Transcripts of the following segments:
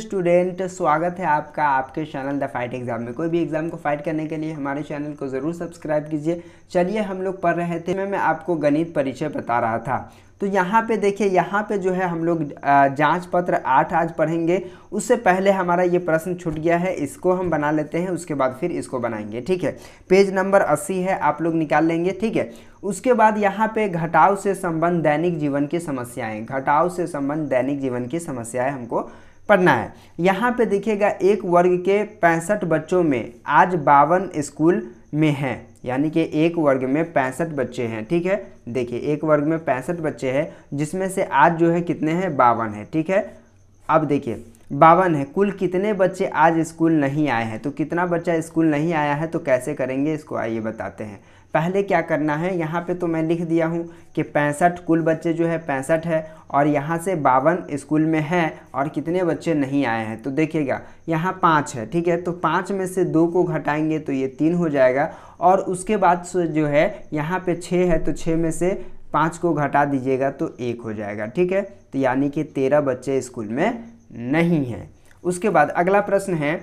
Student, स्वागत है आपका आपके चैनल द फाइट एग्जाम में। कोई भी एग्जाम को फाइट करने के लिए हमारे चैनल को ज़रूर सब्सक्राइब कीजिए। चलिए हम लोग पढ़ रहे थे, मैं आपको गणित परिचय बता रहा था। तो यहाँ पे देखिए, यहाँ पे जो है हम लोग जांच पत्र 8 आज पढ़ेंगे। उससे पहले हमारा ये प्रश्न छूट गया है, इसको हम बना लेते हैं, उसके बाद फिर इसको बनाएंगे। ठीक है, पेज नंबर 80 है, आप लोग निकाल लेंगे। ठीक है, उसके बाद यहाँ पे घटाव से संबंध दैनिक जीवन की समस्याएं, घटाव से संबंध दैनिक जीवन की समस्याएं हमको पढ़ना है। यहाँ पे देखिएगा, एक वर्ग के 65 बच्चों में आज 52 स्कूल में हैं, यानी कि एक वर्ग में 65 बच्चे हैं। ठीक है, देखिए एक वर्ग में 65 बच्चे हैं, जिसमें से आज जो है कितने हैं, 52 है। ठीक है, अब देखिए 52 है, कुल कितने बच्चे आज स्कूल नहीं आए हैं। तो कितना बच्चा स्कूल नहीं आया है, तो कैसे करेंगे इसको, आइए बताते हैं। पहले क्या करना है, यहाँ पे तो मैं लिख दिया हूँ कि 65 कुल बच्चे जो है 65 है, और यहाँ से 52 स्कूल में है और कितने बच्चे नहीं आए हैं। तो देखिएगा यहाँ 5 है। ठीक है, तो 5 में से 2 को घटाएंगे तो ये 3 हो जाएगा, और उसके बाद जो है यहाँ पे 6 है, तो 6 में से 5 को घटा दीजिएगा तो 1 हो जाएगा। ठीक है, तो यानी कि 13 बच्चे स्कूल में नहीं हैं। उसके बाद अगला प्रश्न है,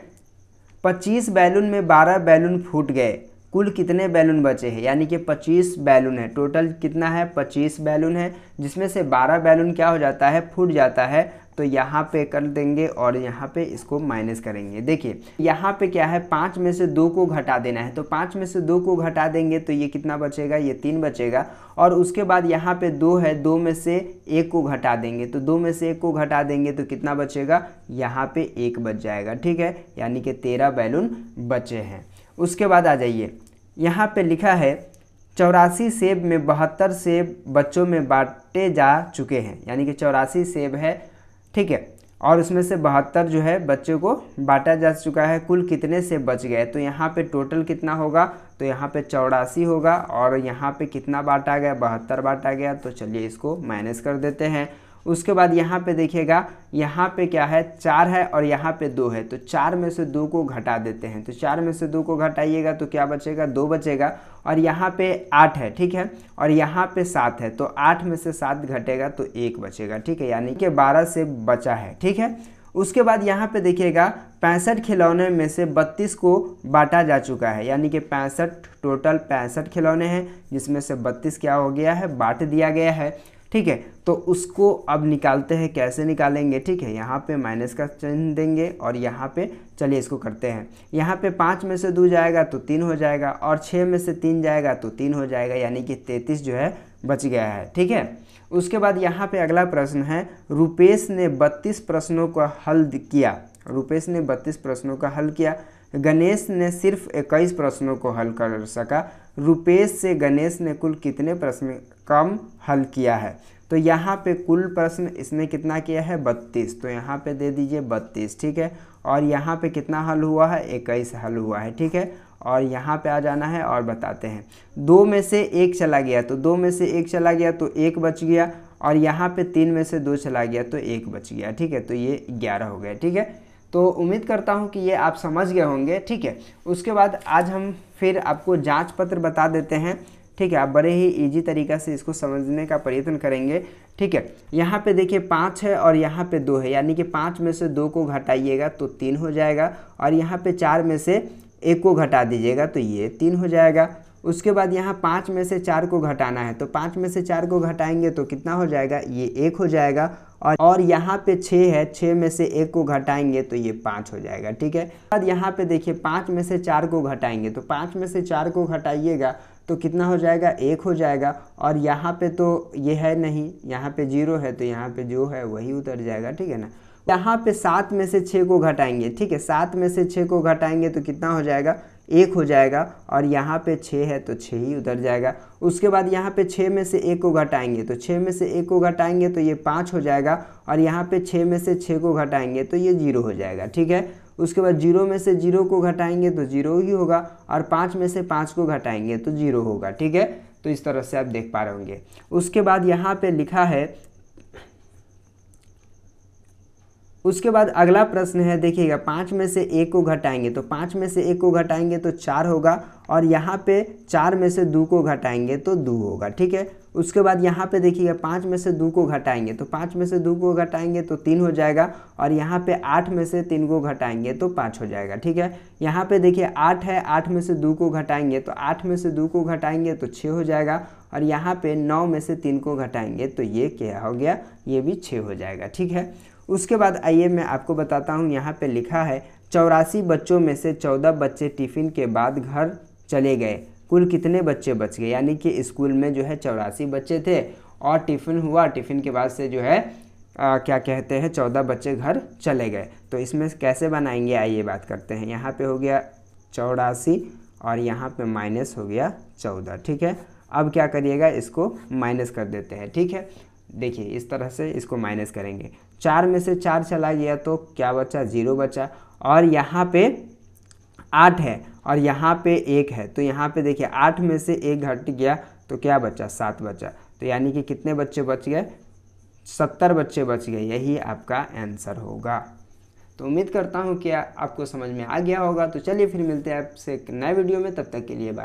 25 बैलून में 12 बैलून फूट गए, कुल कितने बैलून बचे हैं। यानी कि 25 बैलून है, टोटल कितना है, 25 बैलून है, जिसमें से 12 बैलून क्या हो जाता है, फूट जाता है। तो यहाँ पे कर देंगे और यहाँ पे इसको माइनस करेंगे। देखिए यहाँ पे क्या है, 5 में से 2 को घटा देना है, तो 5 में से 2 को घटा देंगे तो ये कितना बचेगा, ये 3 बचेगा। और उसके बाद यहाँ पे 2 है, 2 में से 1 को घटा देंगे, तो 2 में से 1 को घटा देंगे तो कितना बचेगा, यहाँ पे 1 बच जाएगा। ठीक है, यानी कि 13 बैलून बचे हैं। उसके बाद आ जाइए, यहाँ पे लिखा है 84 सेब में 72 सेब बच्चों में बांटे जा चुके हैं, यानी कि 84 सेब है। ठीक है, और उसमें से 72 जो है बच्चों को बांटा जा चुका है, कुल कितने सेब बच गए। तो यहाँ पे टोटल कितना होगा, तो यहाँ पे 84 होगा, और यहाँ पे कितना बांटा गया, 72 बांटा गया। तो चलिए इसको माइनस कर देते हैं। उसके बाद यहाँ पे देखिएगा, यहाँ पे क्या है, 4 है और यहाँ पे 2 है, तो 4 में से 2 को घटा देते हैं। तो 4 में से 2 को घटाइएगा तो क्या बचेगा, 2 बचेगा। और यहाँ पे 8 है, ठीक है, और यहाँ पे 7 है, तो 8 में से 7 घटेगा तो 1 बचेगा। ठीक है, यानी कि 12 से बचा है। ठीक है, उसके बाद यहाँ पे देखिएगा, 65 खिलौने में से 32 को बांटा जा चुका है, यानी कि 65 टोटल 65 खिलौने हैं, जिसमें से 32 क्या हो गया है, बांट दिया गया है। ठीक है, तो उसको अब निकालते हैं, कैसे निकालेंगे। ठीक है, यहाँ पे माइनस का चिन्ह देंगे और यहाँ पे चलिए इसको करते हैं। यहाँ पे 5 में से 2 जाएगा तो 3 हो जाएगा, और 6 में से 3 जाएगा तो 3 हो जाएगा, यानी कि 33 जो है बच गया है। ठीक है, उसके बाद यहाँ पे अगला प्रश्न है, रुपेश ने 32 प्रश्नों का हल किया, रुपेश ने 32 प्रश्नों का हल किया, गणेश ने सिर्फ 21 प्रश्नों को हल कर सका। रुपेश से गणेश ने कुल कितने प्रश्न कम हल किया है। तो यहाँ पे कुल प्रश्न इसने कितना किया है, 32, तो यहाँ पे दे दीजिए 32। ठीक है, और यहाँ पे कितना हल हुआ है, 21 हल हुआ है। ठीक है, और यहाँ पे आ जाना है और बताते हैं। 2 में से 1 चला गया, तो 2 में से 1 चला गया तो 1 बच गया, और यहाँ पे 3 में से 2 चला गया तो 1 बच गया। ठीक है, तो ये 11 हो गया। ठीक है, तो उम्मीद करता हूँ कि ये आप समझ गए होंगे। ठीक है, उसके बाद आज हम फिर आपको जांच पत्र बता देते हैं। ठीक है, आप बड़े ही इजी तरीक़ा से इसको समझने का प्रयत्न करेंगे। ठीक है, यहाँ पे देखिए 5 है और यहाँ पे 2 है, यानी कि 5 में से 2 को घटाइएगा तो 3 हो जाएगा, और यहाँ पे 4 में से 1 को घटा दीजिएगा तो ये 3 हो जाएगा। उसके बाद यहाँ 5 में से 4 को घटाना है, तो 5 में से 4 को घटाएंगे तो कितना हो जाएगा, ये 1 हो जाएगा। और यहाँ पे 6 है, 6 में से 1 को घटाएंगे तो ये 5 हो जाएगा। ठीक है, बाद यहाँ पे देखिए 5 में से 4 को घटाएंगे, तो 5 में से 4 को घटाइएगा तो कितना हो जाएगा, 1 हो जाएगा। और यहाँ पे तो ये है नहीं, यहाँ पे 0 है, तो यहाँ पे जो है वही उतर जाएगा। ठीक है ना, यहाँ पे 7 में से 6 को घटाएंगे। ठीक है, 7 में से 6 को घटाएंगे तो कितना हो जाएगा, 1 हो जाएगा, और यहाँ पे 6 है तो 6 ही उतर जाएगा। उसके बाद यहाँ पे 6 में से 1 को घटाएंगे, तो 6 में से 1 को घटाएंगे तो ये 5 हो जाएगा, और यहाँ पे 6 में से 6 को घटाएंगे तो ये 0 हो जाएगा। ठीक है, उसके बाद 0 में से 0 को घटाएंगे तो 0 ही होगा, और 5 में से 5 को घटाएंगे तो 0 होगा। ठीक है, तो इस तरह से आप देख पा रहे होंगे। उसके बाद यहाँ पे लिखा है उसके बाद अगला प्रश्न है, देखिएगा 5 में से 1 को घटाएंगे तो 5 में से 1 को घटाएंगे तो 4 होगा, और यहाँ पे 4 में से 2 को घटाएंगे तो 2 होगा, ठीक है। उसके बाद यहाँ पे देखिएगा 5 में से 2 को घटाएंगे तो 5 में से 2 को घटाएंगे तो 3 हो जाएगा, और यहाँ पे 8 में से 3 को घटाएंगे तो 5 हो जाएगा, ठीक है। यहाँ पे देखिए 8 है, 8 में से 2 को घटाएंगे तो 8 में से 2 को घटाएंगे तो 6 हो जाएगा, और यहाँ पे 9 में से 3 को घटाएंगे तो ये क्या हो गया, ये भी 6 हो जाएगा, ठीक है। उसके बाद आइए मैं आपको बताता हूँ, यहाँ पे लिखा है 84 बच्चों में से 14 बच्चे टिफ़िन के बाद घर चले गए, कुल कितने बच्चे बच गए। यानी कि स्कूल में जो है 84 बच्चे थे और टिफ़िन हुआ, टिफ़िन के बाद से जो है क्या कहते हैं 14 बच्चे घर चले गए। तो इसमें कैसे बनाएंगे आइए बात करते हैं। यहाँ पे हो गया 84 और यहाँ पे माइनस हो गया 14, ठीक है। अब क्या करिएगा, इसको माइनस कर देते हैं, ठीक है। देखिए इस तरह से इसको माइनस करेंगे, 4 में से 4 चला गया तो क्या बचा, 0 बचा, और यहाँ पे 8 है और यहाँ पे 1 है, तो यहाँ पे देखिए 8 में से 1 घट गया तो क्या बचा, 7 बचा। तो यानी कि कितने बच्चे बच गए, 70 बच्चे बच गए, यही आपका आंसर होगा। तो उम्मीद करता हूँ कि आपको समझ में आ गया होगा। तो चलिए फिर मिलते हैं आपसे एक नए वीडियो में, तब तक के लिए बाय।